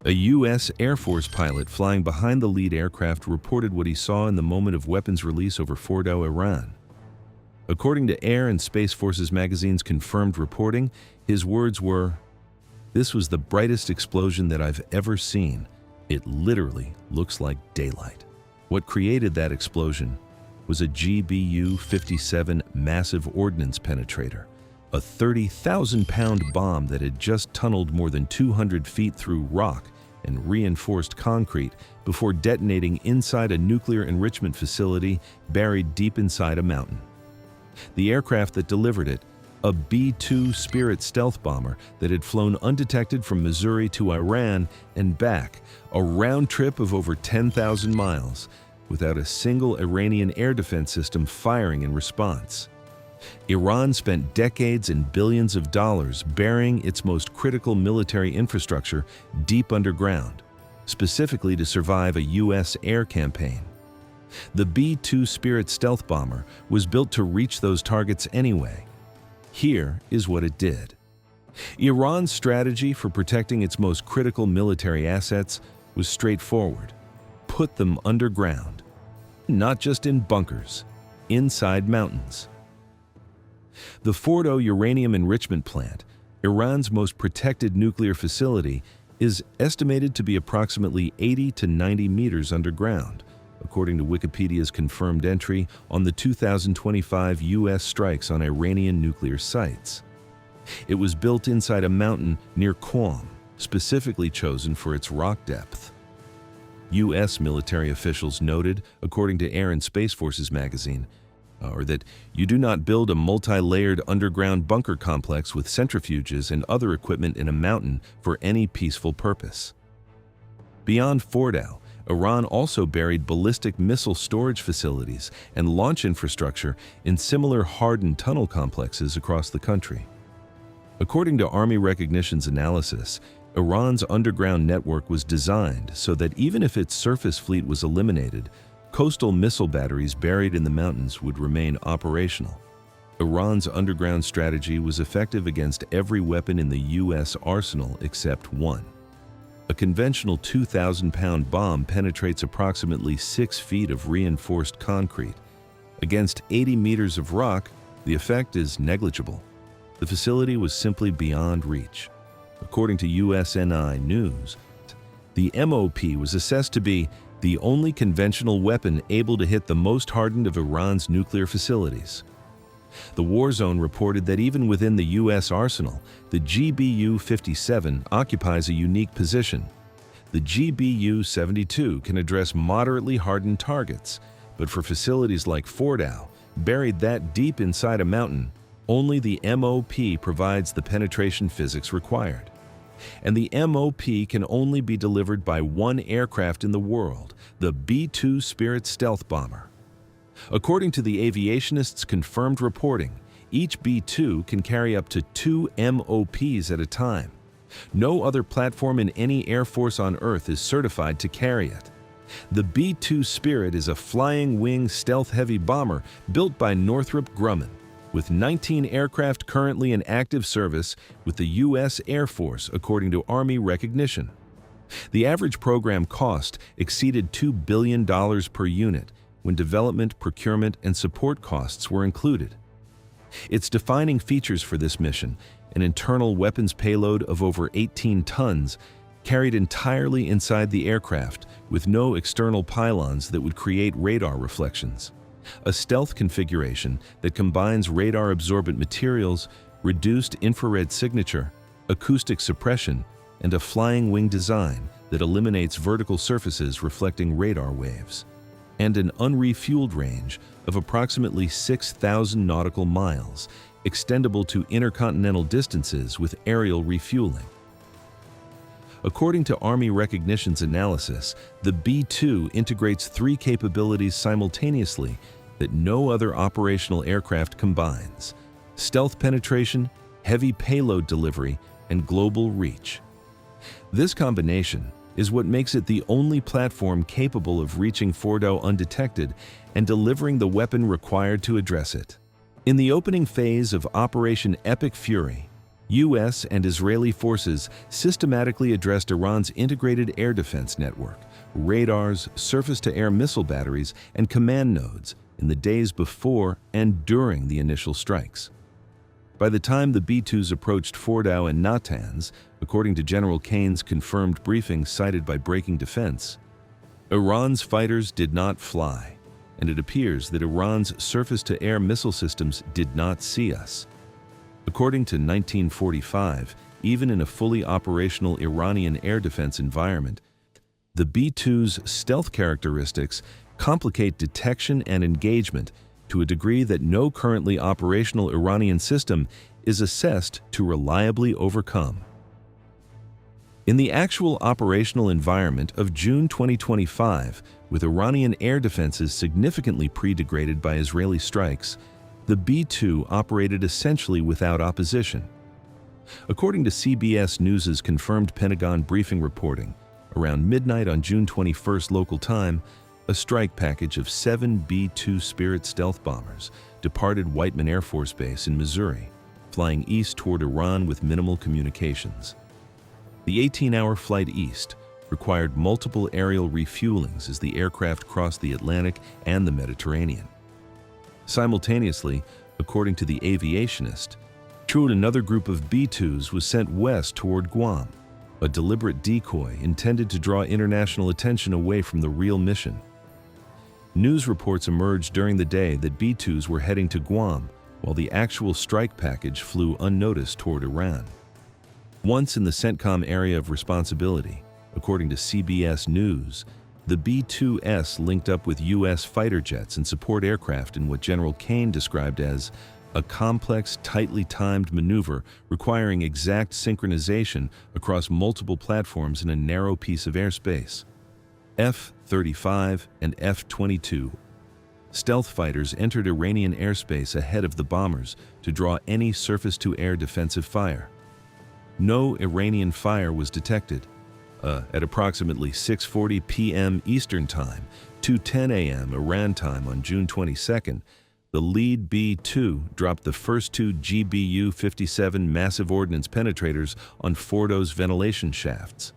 A U.S. Air Force pilot flying behind the lead aircraft reported what he saw in the moment of weapons release over Fordow, Iran. According to Air and Space Forces magazine's confirmed reporting, his words were, "This was the brightest explosion that I've ever seen. It literally looks like daylight." What created that explosion was a GBU-57 Massive Ordnance Penetrator, a 30,000-pound bomb that had just tunneled more than 200 feet through rock and reinforced concrete before detonating inside a nuclear enrichment facility buried deep inside a mountain. The aircraft that delivered it, a B-2 Spirit stealth bomber that had flown undetected from Missouri to Iran and back, a round trip of over 10,000 miles, without a single Iranian air defense system firing in response. Iran spent decades and billions of dollars burying its most critical military infrastructure deep underground, specifically to survive a U.S. air campaign. The B-2 Spirit stealth bomber was built to reach those targets anyway. Here is what it did. Iran's strategy for protecting its most critical military assets was straightforward: put them underground, not just in bunkers, inside mountains. The Fordow uranium enrichment plant, Iran's most protected nuclear facility, is estimated to be approximately 80 to 90 meters underground, according to Wikipedia's confirmed entry on the 2025 U.S. strikes on Iranian nuclear sites. It was built inside a mountain near Qom, specifically chosen for its rock depth. U.S. military officials noted, according to Air and Space Forces magazine, that you do not build a multi-layered underground bunker complex with centrifuges and other equipment in a mountain for any peaceful purpose. Beyond Fordow, Iran also buried ballistic missile storage facilities and launch infrastructure in similar hardened tunnel complexes across the country. According to Army Recognition's analysis, Iran's underground network was designed so that even if its surface fleet was eliminated, coastal missile batteries buried in the mountains would remain operational. Iran's underground strategy was effective against every weapon in the U.S. arsenal except one. A conventional 2,000-pound bomb penetrates approximately 6 feet of reinforced concrete. Against 80 meters of rock, the effect is negligible. The facility was simply beyond reach. According to USNI News, the MOP was assessed to be the only conventional weapon able to hit the most hardened of Iran's nuclear facilities. The war zone reported that even within the U.S. arsenal, the GBU-57 occupies a unique position. The GBU-72 can address moderately hardened targets, but for facilities like Fordow, buried that deep inside a mountain, only the MOP provides the penetration physics required. And the MOP can only be delivered by one aircraft in the world, the B-2 Spirit stealth bomber. According to the aviationists' confirmed reporting, each B-2 can carry up to 2 MOPs at a time. No other platform in any Air Force on Earth is certified to carry it. The B-2 Spirit is a flying-wing stealth-heavy bomber built by Northrop Grumman, with 19 aircraft currently in active service with the U.S. Air Force, according to Army Recognition. The average program cost exceeded $2 billion per unit when development, procurement, and support costs were included. Its defining features for this mission, an internal weapons payload of over 18 tons, carried entirely inside the aircraft with no external pylons that would create radar reflections. A stealth configuration that combines radar-absorbent materials, reduced infrared signature, acoustic suppression, and a flying wing design that eliminates vertical surfaces reflecting radar waves, and an unrefueled range of approximately 6,000 nautical miles, extendable to intercontinental distances with aerial refueling. According to Army Recognition's analysis, the B-2 integrates 3 capabilities simultaneously that no other operational aircraft combines: stealth penetration, heavy payload delivery, and global reach. This combination is what makes it the only platform capable of reaching Fordow undetected and delivering the weapon required to address it. In the opening phase of Operation Epic Fury, U.S. and Israeli forces systematically addressed Iran's integrated air defense network, radars, surface-to-air missile batteries, and command nodes in the days before and during the initial strikes. By the time the B-2s approached Fordow and Natanz, according to General Kane's confirmed briefing cited by Breaking Defense, Iran's fighters did not fly, and it appears that Iran's surface-to-air missile systems did not see us. According to 1945, even in a fully operational Iranian air defense environment, the B-2's stealth characteristics complicate detection and engagement to a degree that no currently operational Iranian system is assessed to reliably overcome. In the actual operational environment of June 2025, with Iranian air defenses significantly pre-degraded by Israeli strikes, the B-2 operated essentially without opposition. According to CBS News' confirmed Pentagon briefing reporting, around midnight on June 21st local time, a strike package of 7 B-2 Spirit stealth bombers departed Whiteman Air Force Base in Missouri, flying east toward Iran with minimal communications. The 18-hour flight east required multiple aerial refuelings as the aircraft crossed the Atlantic and the Mediterranean. Simultaneously, according to the aviationist, another group of B-2s was sent west toward Guam, a deliberate decoy intended to draw international attention away from the real mission. News reports emerged during the day that B-2s were heading to Guam, while the actual strike package flew unnoticed toward Iran. Once in the CENTCOM area of responsibility, according to CBS News, the B-2S linked up with U.S. fighter jets and support aircraft in what General Kane described as a complex, tightly timed maneuver requiring exact synchronization across multiple platforms in a narrow piece of airspace. F-35 and F-22 stealth fighters entered Iranian airspace ahead of the bombers to draw any surface-to-air defensive fire. No Iranian fire was detected. At approximately 6:40 p.m. Eastern Time, 2:10 a.m. Iran time on June 22nd, the lead B-2 dropped the first 2 GBU-57 Massive Ordnance Penetrators on Fordow's ventilation shafts.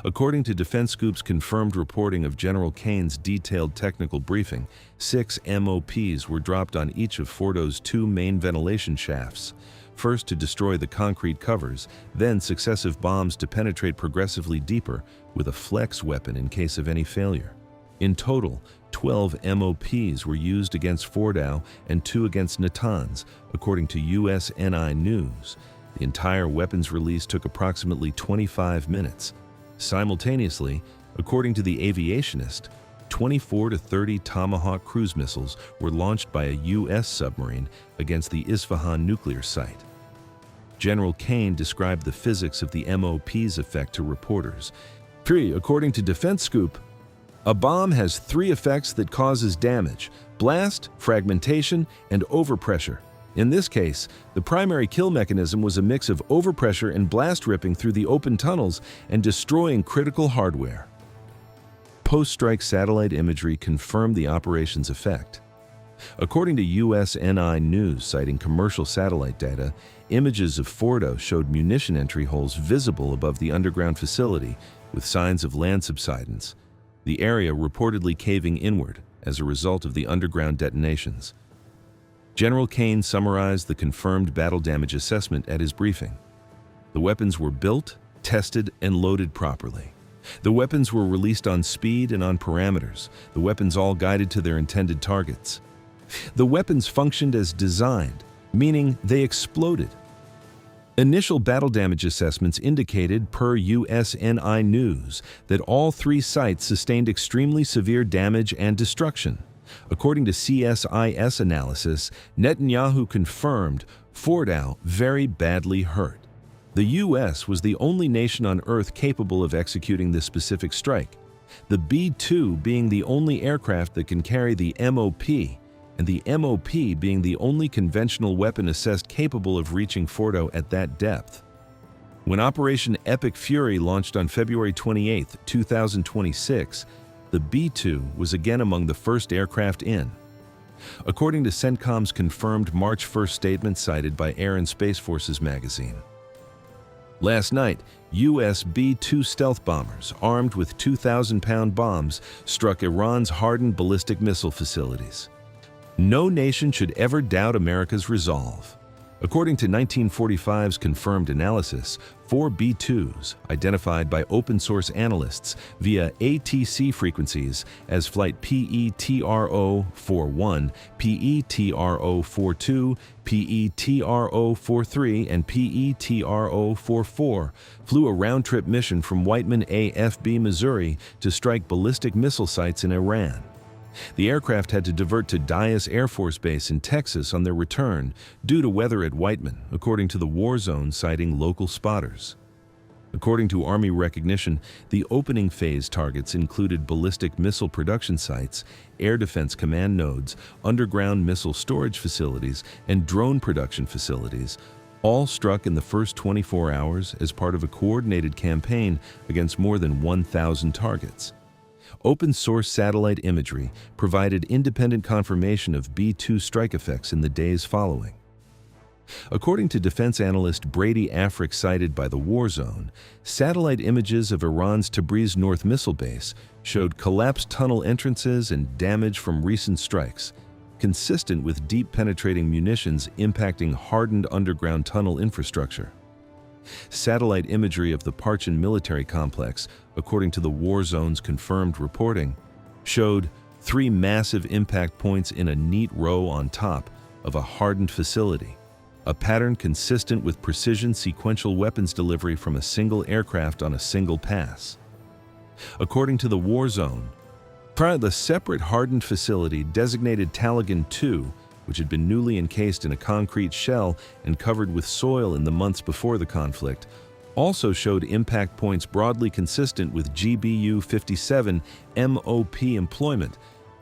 According to Defense Scoop's confirmed reporting of General Kane's detailed technical briefing, 6 MOPs were dropped on each of Fordow's 2 main ventilation shafts, first to destroy the concrete covers, then successive bombs to penetrate progressively deeper with a flex weapon in case of any failure. In total, 12 MOPs were used against Fordow and 2 against Natanz, according to USNI News. The entire weapons release took approximately 25 minutes. Simultaneously, according to the aviationist, 24 to 30 Tomahawk cruise missiles were launched by a U.S. submarine against the Isfahan nuclear site. General Kane described the physics of the MOP's effect to reporters. According to Defense Scoop, a bomb has 3 effects that causes damage: blast, fragmentation, and overpressure. In this case, the primary kill mechanism was a mix of overpressure and blast ripping through the open tunnels and destroying critical hardware. Post-strike satellite imagery confirmed the operation's effect. According to USNI News citing commercial satellite data, images of Fordow showed munition entry holes visible above the underground facility with signs of land subsidence, the area reportedly caving inward as a result of the underground detonations. General Kane summarized the confirmed battle damage assessment at his briefing. The weapons were built, tested, and loaded properly. The weapons were released on speed and on parameters, the weapons all guided to their intended targets. The weapons functioned as designed, meaning they exploded. Initial battle damage assessments indicated, per USNI News, that all 3 sites sustained extremely severe damage and destruction. According to CSIS analysis, Netanyahu confirmed Fordow very badly hurt. The U.S. was the only nation on Earth capable of executing this specific strike, the B-2 being the only aircraft that can carry the MOP, and the MOP being the only conventional weapon assessed capable of reaching Fordow at that depth. When Operation Epic Fury launched on February 28, 2026, the B-2 was again among the first aircraft in. according to CENTCOM's confirmed March 1st statement cited by Air and Space Forces magazine. Last night, U.S. B-2 stealth bombers, armed with 2,000-pound bombs, struck Iran's hardened ballistic missile facilities. No nation should ever doubt America's resolve. According to 1945's confirmed analysis, 4 B-2s, identified by open-source analysts via ATC frequencies as flight PETRO-41, PETRO-42, PETRO-43, and PETRO-44, flew a round-trip mission from Whiteman, AFB, Missouri to strike ballistic missile sites in Iran. The aircraft had to divert to Dyess Air Force Base in Texas on their return due to weather at Whiteman, according to the war zone citing local spotters. According to Army recognition, the opening phase targets included ballistic missile production sites, air defense command nodes, underground missile storage facilities, and drone production facilities, all struck in the first 24 hours as part of a coordinated campaign against more than 1,000 targets. Open-source satellite imagery provided independent confirmation of B-2 strike effects in the days following. According to defense analyst Brady Afric cited by the War Zone, satellite images of Iran's Tabriz North missile base showed collapsed tunnel entrances and damage from recent strikes, consistent with deep penetrating munitions impacting hardened underground tunnel infrastructure. Satellite imagery of the Parchin military complex, according to the War Zone's confirmed reporting, showed 3 massive impact points in a neat row on top of a hardened facility, a pattern consistent with precision sequential weapons delivery from a single aircraft on a single pass. According to the War Zone, the separate hardened facility designated Taligan 2, which had been newly encased in a concrete shell and covered with soil in the months before the conflict, also showed impact points broadly consistent with GBU-57 MOP employment,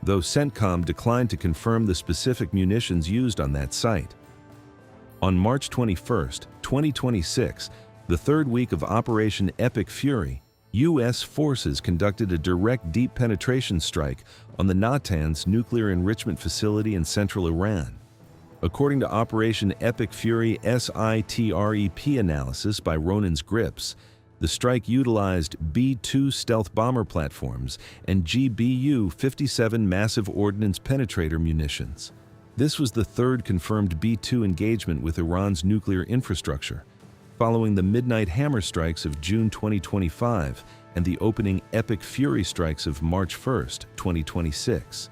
though CENTCOM declined to confirm the specific munitions used on that site. On March 21, 2026, the third week of Operation Epic Fury, U.S. forces conducted a direct deep penetration strike on the Natanz nuclear enrichment facility in central Iran. According to Operation Epic Fury SITREP analysis by Ronan's Grips, the strike utilized B-2 stealth bomber platforms and GBU-57 Massive Ordnance Penetrator munitions. This was the third confirmed B-2 engagement with Iran's nuclear infrastructure, following the Midnight Hammer strikes of June 2025 and the opening Epic Fury strikes of March 1, 2026.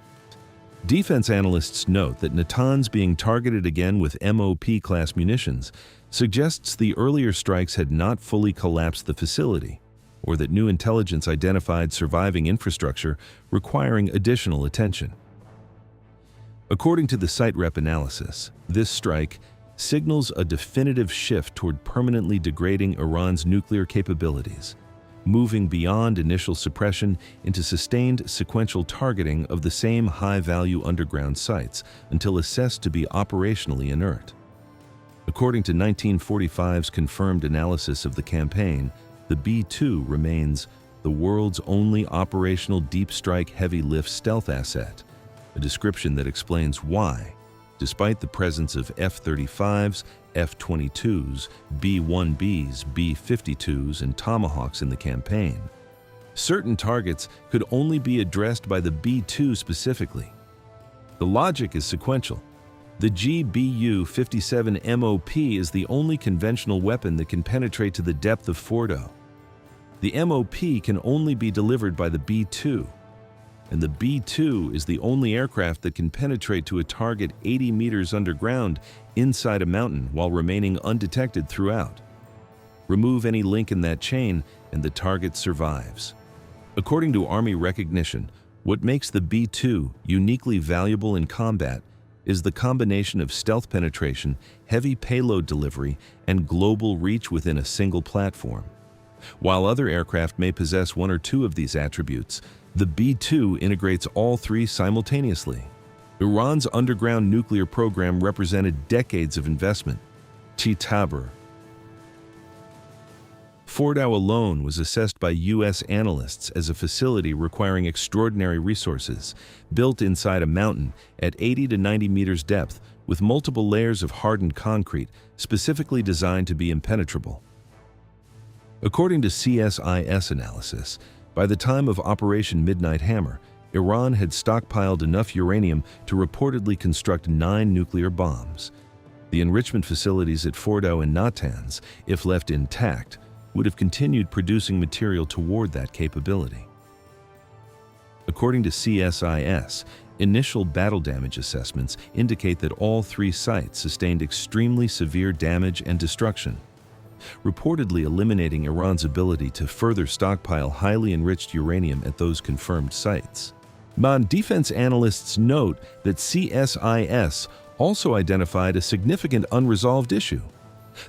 Defense analysts note that Natanz being targeted again with MOP-class munitions suggests the earlier strikes had not fully collapsed the facility, or that new intelligence identified surviving infrastructure requiring additional attention. According to the SiteRep analysis, this strike signals a definitive shift toward permanently degrading Iran's nuclear capabilities, moving beyond initial suppression into sustained sequential targeting of the same high-value underground sites until assessed to be operationally inert. According to 1945's confirmed analysis of the campaign, the B-2 remains the world's only operational deep strike heavy lift stealth asset, a description that explains why, despite the presence of F-35s, F-22s, B-1Bs, B-52s, and Tomahawks in the campaign, certain targets could only be addressed by the B-2 specifically. The logic is sequential. The GBU-57 MOP is the only conventional weapon that can penetrate to the depth of Fordow. The MOP can only be delivered by the B-2. And the B-2 is the only aircraft that can penetrate to a target 80 meters underground inside a mountain while remaining undetected throughout. Remove any link in that chain and the target survives. According to Army recognition, what makes the B-2 uniquely valuable in combat is the combination of stealth penetration, heavy payload delivery, and global reach within a single platform. While other aircraft may possess one or two of these attributes, the B-2 integrates all three simultaneously. Iran's underground nuclear program represented decades of investment. Tabriz. Fordow alone was assessed by U.S. analysts as a facility requiring extraordinary resources, built inside a mountain at 80 to 90 meters depth with multiple layers of hardened concrete specifically designed to be impenetrable. According to CSIS analysis, by the time of Operation Midnight Hammer, Iran had stockpiled enough uranium to reportedly construct 9 nuclear bombs. The enrichment facilities at Fordow and Natanz, if left intact, would have continued producing material toward that capability. According to CSIS, initial battle damage assessments indicate that all 3 sites sustained extremely severe damage and destruction, reportedly eliminating Iran's ability to further stockpile highly enriched uranium at those confirmed sites. Defense analysts note that CSIS also identified a significant unresolved issue.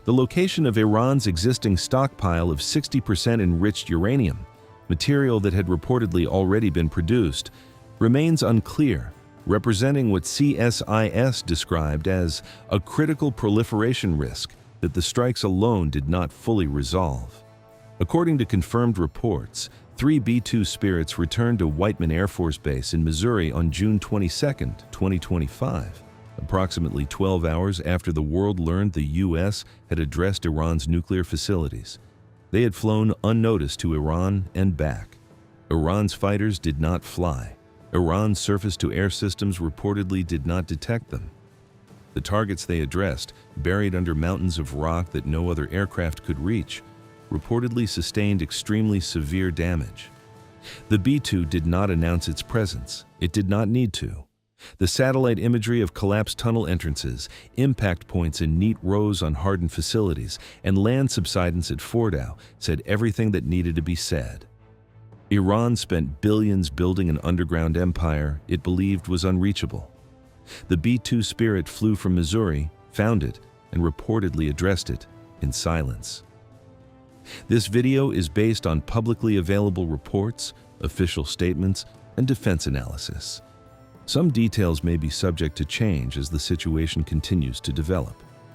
The location of Iran's existing stockpile of 60% enriched uranium, material that had reportedly already been produced, remains unclear, representing what CSIS described as a critical proliferation risk that the strikes alone did not fully resolve. According to confirmed reports, 3 B-2 Spirits returned to Whiteman Air Force Base in Missouri on June 22, 2025, approximately 12 hours after the world learned the U.S. had addressed Iran's nuclear facilities. They had flown unnoticed to Iran and back. Iran's fighters did not fly. Iran's surface-to-air systems reportedly did not detect them. The targets they addressed, buried under mountains of rock that no other aircraft could reach, reportedly sustained extremely severe damage. The B-2 did not announce its presence. It did not need to. The satellite imagery of collapsed tunnel entrances, impact points in neat rows on hardened facilities, and land subsidence at Fordow said everything that needed to be said. Iran spent billions building an underground empire it believed was unreachable. The B-2 Spirit flew from Missouri, found it, and reportedly addressed it in silence. This video is based on publicly available reports, official statements, and defense analysis. Some details may be subject to change as the situation continues to develop.